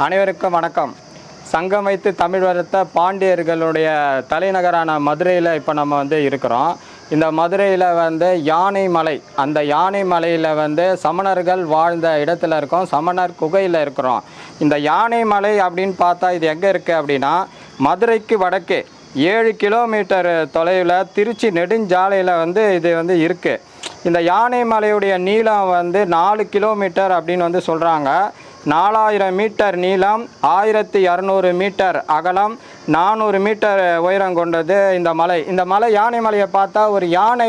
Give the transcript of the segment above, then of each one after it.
அனைவருக்கும் வணக்கம். சங்கம் வைத்து தமிழ் வளர்த்த பாண்டியர்களுடைய தலைநகரான மதுரையில் இப்போ நம்ம இருக்கிறோம். இந்த மதுரையில் யானை மலை, அந்த யானை மலையில் சமணர்கள் வாழ்ந்த இடத்துல இருக்கோம். சமணர் குகையில் இருக்கிறோம். இந்த யானை மலை அப்படின்னு பார்த்தா இது எங்கே இருக்குது அப்படின்னா, மதுரைக்கு வடக்கே 7 கிலோமீட்டர் தொலைவில் திருச்சி நெடுஞ்சாலையில் இது இருக்குது. இந்த யானை மலையுடைய நீளம் 4 கிலோமீட்டர் அப்படின்னு சொல்கிறாங்க. 4000 மீட்டர் நீளம், 1200 மீட்டர் அகலம், 400 மீட்டர் உயரம் கொண்டது இந்த மலை. இந்த மலை யானை மலையை பார்த்தா ஒரு யானை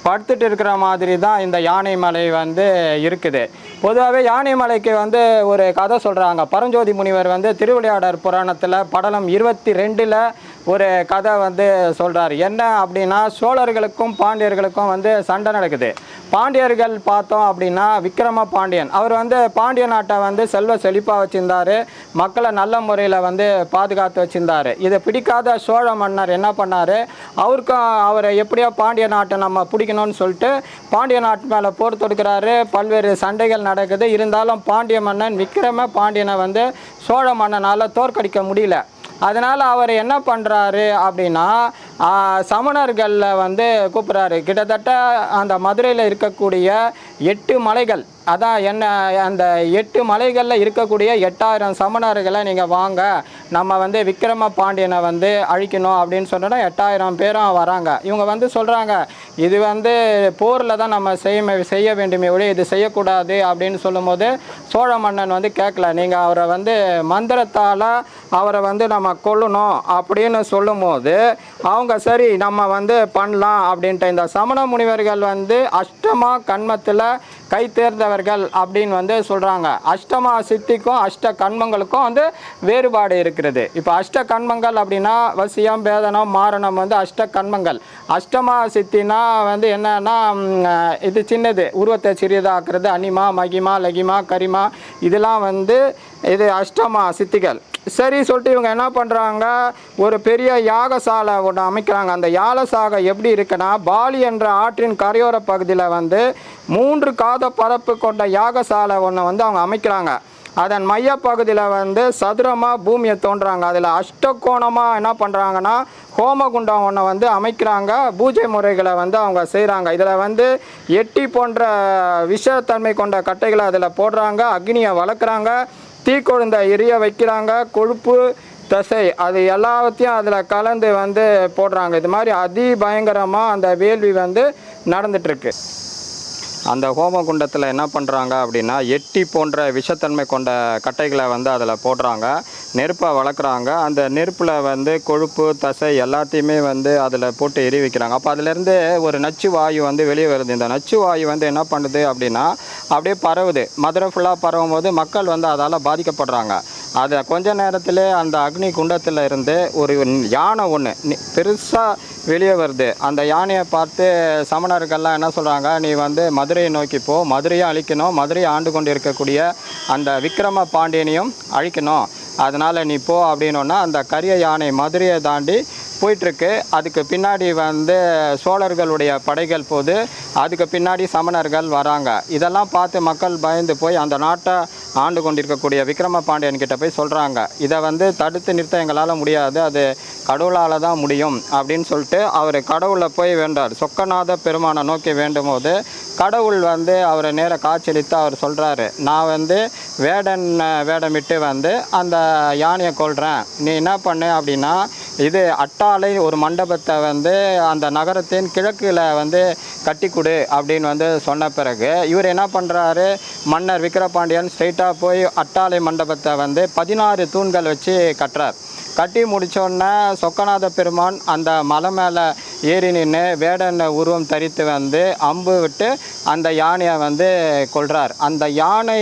படுத்துட்டு இருக்கிற மாதிரி தான் இந்த யானை மலை இருக்குது. பொதுவாகவே யானை மலைக்கு ஒரு கதை சொல்கிறாங்க. பரஞ்சோதி முனிவர் திருவிளையாடற் புராணத்தில் படலம் 22ல் ஒரு கதை சொல்கிறார். என்ன அப்படின்னா, சோழர்களுக்கும் பாண்டியர்களுக்கும் சண்டை நடக்குது. பாண்டியர்கள் பார்த்தோம் அப்படின்னா விக்ரம பாண்டியன், அவர் பாண்டிய நாட்டை செல்வ செழிப்பாக வச்சுருந்தார். மக்களை நல்ல முறையில் பாதுகாத்து வச்சுருந்தார். இதை பிடிக்காத சோழ மன்னர் என்ன பண்ணார், அவரை எப்படியோ பாண்டிய நாட்டை நம்ம பிடிக்கணும்னு சொல்லிட்டு பாண்டிய நாட்டு மேலே போர் தொடுக்கிறாரு. பல்வேறு சண்டைகள் நடக்குது. இருந்தாலும் பாண்டிய மன்னன் விக்ரம பாண்டியனை சோழ மன்னனால் தோற்கடிக்க முடியல. அதனால் அவர் என்ன பண்ணுறாரு அப்படின்னா, சமணர்களில் கூப்பிட்றாரு. கிட்டத்தட்ட அந்த மதுரையில் இருக்கக்கூடிய 8 மலைகள், அதான் என்ன, அந்த 8 மலைகளில் இருக்கக்கூடிய 8000 சமணர்களை நீங்கள் வாங்க, நம்ம விக்ரம பாண்டியனை அழிக்கணும் அப்படின்னு சொன்னோன்னா 8000 பேரும் வராங்க. இவங்க சொல்கிறாங்க, இது போரில் தான் நம்ம செய்ய வேண்டுமே ஒழிய இது செய்யக்கூடாது அப்படின்னு சொல்லும்போது சோழ மன்னன் கேட்கல. நீங்கள் அவரை மந்திரத்தால் அவரை நம்ம கொல்லணும் அப்படின்னு சொல்லும்போது அவங்க சரி நம்ம பண்ணலாம் அப்படின்ட்டு இந்த சமண முனிவர்கள் அஷ்டமா கண்மத்தில் கை தேர்ந்தவர்கள் அப்படின்னு சொல்கிறாங்க. அஷ்டமா சித்திக்கும் அஷ்ட கண்மங்களுக்கும் வேறுபாடு இருக்கிறது. இப்போ அஷ்ட கண்மங்கள் அப்படின்னா வசியம், பேதனம், மாரணம் அஷ்ட கண்மங்கள். அஷ்டமா சித்தினா என்னன்னா, இது சின்னது, உருவத்தை சிறியதாக்குறது, அனிமா, மகிமா, லகிமா, கரிமா, இதெல்லாம் இது அஷ்டமா சித்திகள். சரி சொல்லிட்டு இவங்க என்ன பண்ணுறாங்க, ஒரு பெரிய யாகசாலை ஒன்று அமைக்கிறாங்க. அந்த யாகசாலை எப்படி இருக்குன்னா, பாலி என்ற ஆற்றின் கரையோர பகுதியில் 3 காத பரப்பு கொண்ட யாகசாலை ஒன்று அவங்க அமைக்கிறாங்க. அதன் மையப்பகுதியில் சதுரமாக பூமியை தோன்றாங்க. அதில் அஷ்டகோணமாக என்ன பண்ணுறாங்கன்னா ஹோமகுண்டம் ஒன்று அமைக்கிறாங்க. பூஜை முறைகளை அவங்க செய்கிறாங்க. இதில் எட்டி போன்ற விஷத்தன்மை கொண்ட கட்டைகளை அதில் போடுறாங்க. அக்னியை வளர்க்குறாங்க. தீக்கொழுந்த எரிய வைக்கிறாங்க. கொழுப்பு, தசை, அது எல்லாத்தையும் அதில் கலந்து போடுறாங்க. இது மாதிரி அதிபயங்கரமாக அந்த வேள்வி நடந்துகிட்ருக்கு. அந்த ஹோமகுண்டத்தில் என்ன பண்ணுறாங்க அப்படின்னா, எட்டி போன்ற விஷத்தன்மை கொண்ட கட்டைகளை அதில் போடுறாங்க. நெருப்பை வளர்க்குறாங்க. அந்த நெருப்பில் கொழுப்பு, தசை எல்லாத்தையுமே அதில் போட்டு எரி வைக்கிறாங்க. அப்போ அதிலேருந்து ஒரு நச்சு வாயு வெளியே வருது. இந்த நச்சு வாயு என்ன பண்ணுது அப்படின்னா அப்படியே பரவுது. மதுரை ஃபுல்லாக பரவும் போது மக்கள் அதால் பாதிக்கப்படுறாங்க. அதை கொஞ்ச நேரத்தில் அந்த அக்னி குண்டத்தில் இருந்து ஒரு யானை ஒன்று பெருசாக வெளியே வருது. அந்த யானையை பார்த்து சமணர்கள்லாம் என்ன சொல்கிறாங்க, நீ மதுரையை நோக்கி போ, மதுரையை அழிக்கணும், மதுரையை ஆண்டு கொண்டு இருக்கக்கூடிய அந்த விக்ரம பாண்டியனையும் அழிக்கணும், அதனால் நீ போ அப்படின்னோன்னா அந்த கரிய யானை மதுரையை தாண்டி போயிட்டுருக்கு. அதுக்கு பின்னாடி சோழர்களுடைய படைகள் போது அதுக்கு பின்னாடி சமணர்கள் வராங்க. இதெல்லாம் பார்த்து மக்கள் பயந்து போய் அந்த நாட்டை ஆண்டு கொண்டிருக்கக்கூடிய விக்ரம பாண்டியன் கிட்ட போய் சொல்கிறாங்க, இதை தடுத்து நிறுத்த எங்களால் முடியாது, அது கடவுளால் தான் முடியும் அப்படின்னு சொல்லிட்டு அவர் கடவுளை போய் வேண்டார். சொக்கநாத பெருமானை நோக்கி வேண்டும் போது கடவுள் அவரை நேர காட்சியளித்து அவர் சொல்கிறாரு, நான் வேடமிட்டு அந்த யானையை கொள்கிறேன், நீ என்ன பண்ணு அப்படின்னா இது அட்டாலை ஒரு மண்டபத்தை அந்த நகரத்தின் கிழக்கில் கட்டி கொடு அப்படின்னு சொன்ன பிறகு இவர் என்ன பண்ணுறாரு, மன்னர் விக்கிரபாண்டியன் ஸ்ட்ரெயிட்டாக போய் அட்டாலை மண்டபத்தை 16 தூண்கள் வச்சு கட்டுறார். கட்டி முடித்தோடனே சொக்கநாத பெருமான் அந்த மலை மேலே ஏறி நின்று வேடன் உருவம் தரித்து அம்பு விட்டு அந்த யானையை கொள்கிறார். அந்த யானை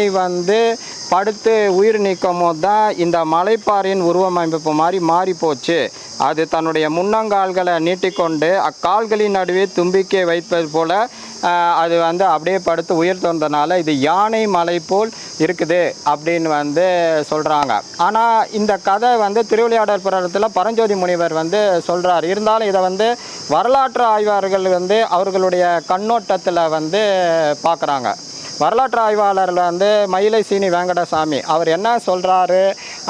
படுத்து உயிர் நீக்கும் போது தான் இந்த மலைப்பாறையின் உருவமைப்பு மாறி போச்சு. அது தன்னுடைய முன்னங்கால்களை நீட்டிக்கொண்டு அக்கால்களின் நடுவே தும்பிக்கை வைப்பது போல் அது அப்படியே படுத்து உயிர் தோன்றதுனால இது யானை மலை போல் இருக்குது அப்படின்னு சொல்கிறாங்க. ஆனால் இந்த கதை திருவிளையாடற் புராணத்தில் பரஞ்சோதி முனிவர் சொல்கிறார். இருந்தாலும் இதை வரலாற்று ஆய்வாளர்கள் அவர்களுடைய கண்ணோட்டத்தில் பார்க்குறாங்க. வரலாற்று ஆய்வாளரில் வந்து மயிலை சீனி வெங்கடசாமி அவர் என்ன சொல்கிறாரு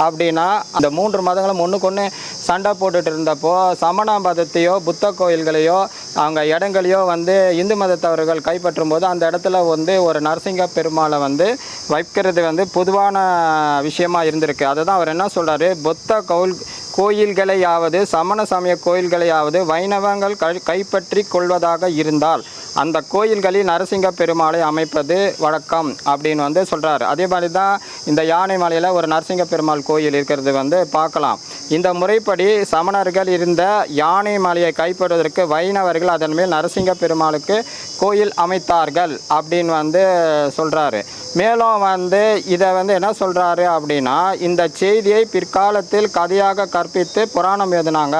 அப்படின்னா, அந்த 3 மதங்களும் ஒன்றுக்கொன்று சண்டை போட்டுட்டு இருந்தப்போ சமண மதத்தையோ புத்த கோயில்களையோ அவங்க இடங்களையோ வந்து இந்து மதத்தவர்கள் கைப்பற்றும் போது அந்த இடத்துல வந்து ஒரு நரசிங்க பெருமாளை வந்து வைக்கிறது வந்து பொதுவான விஷயமா இருந்திருக்கு. அதை தான் அவர் என்ன சொல்கிறாரு, புத்த கோயில்களையாவது சமண சமய கோயில்களையாவது வைணவங்கள் கைப்பற்றி கொள்வதாக இருந்தால் அந்த கோயில்களில் நரசிங்க பெருமாளை அமைப்பது வழக்கம் அப்படின்னு வந்து சொல்கிறார். அதே மாதிரி தான் இந்த யானை மலையில் ஒரு நரசிங்க பெருமாள் கோயில் இருக்கிறது வந்து பார்க்கலாம். இந்த முறைப்படி சமணர்கள் இருந்த யானை மலையை கைப்பற்றுவதற்கு வைணவர்கள் அதன் மேல் நரசிங்க பெருமாளுக்கு கோயில் அமைத்தார்கள் அப்படின்னு வந்து சொல்கிறாரு. மேலும் வந்து இதை வந்து என்ன சொல்கிறாரு அப்படின்னா, இந்த செய்தியை பிற்காலத்தில் கதையாக கற்பித்து புராணம் எழுதினாங்க.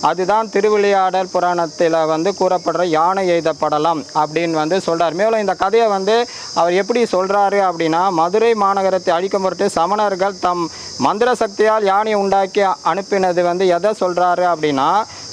அதுதான் திருவிளையாடல் புராணத்தில் வந்து கூறப்படுற யானை எய்த படலம் அப்படின்னு வந்து சொல்கிறார். மேலும் இந்த கதையை வந்து அவர் எப்படி சொல்கிறாரு அப்படின்னா, மதுரை மாநகரத்தை அழிக்கும் பொருட்டு சமணர்கள் தம் மந்திர சக்தியால் யானையை உண்டாக்கி அனுப்பினது வந்து எதை சொல்கிறாரு அப்படின்னா,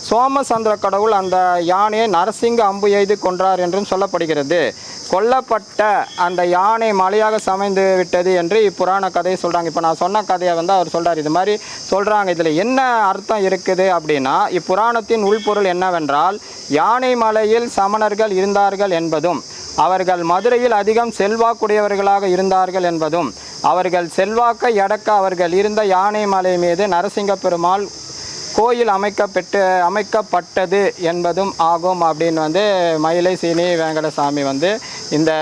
சோமசந்திர கடவுள் அந்த யானையை நரசிங்க அம்பு எய்து கொன்றார் என்றும் சொல்லப்படுகிறது. கொல்லப்பட்ட அந்த யானை மலையாக சமைந்து விட்டது என்று இப்புராண கதையை சொல்கிறாங்க. இப்போ நான் சொன்ன கதையை வந்து அவர் சொல்கிறார். இது மாதிரி சொல்கிறாங்க. இதில் என்ன அர்த்தம் இருக்குது அப்படின்னா, இப்புராணத்தின் உள்பொருள் என்னவென்றால், யானை மலையில் சமணர்கள் இருந்தார்கள் என்பதும் அவர்கள் மதுரையில் அதிகம் செல்வாக்குடையவர்களாக இருந்தார்கள் என்பதும் அவர்கள் செல்வாக்கை அடக்க அவர்கள் இருந்த யானை மலை மீது நரசிங்க பெருமாள் கோயில் அமைக்கப்பட்டது என்பதும் ஆகும் அப்படின்னு வந்து மயிலை சீனி வெங்கடசாமி வந்து இந்த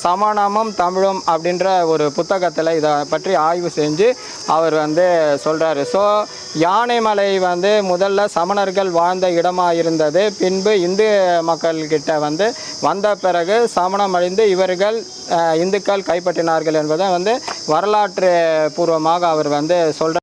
சமணமும் தமிழும் அப்படின்ற ஒரு புத்தகத்தில் இதை பற்றி ஆய்வு செஞ்சு அவர் வந்து சொல்கிறாரு. ஸோ யானைமலை வந்து முதல்ல சமணர்கள் வாழ்ந்த இடமாக இருந்தது. பின்பு இந்து மக்கள்கிட்ட வந்து வந்த பிறகு சமணம் அழிந்து இவர்கள் இந்துக்கள் கைப்பற்றினார்கள் என்பதை வந்து வரலாற்று பூர்வமாக அவர் வந்து சொல்கிறார்.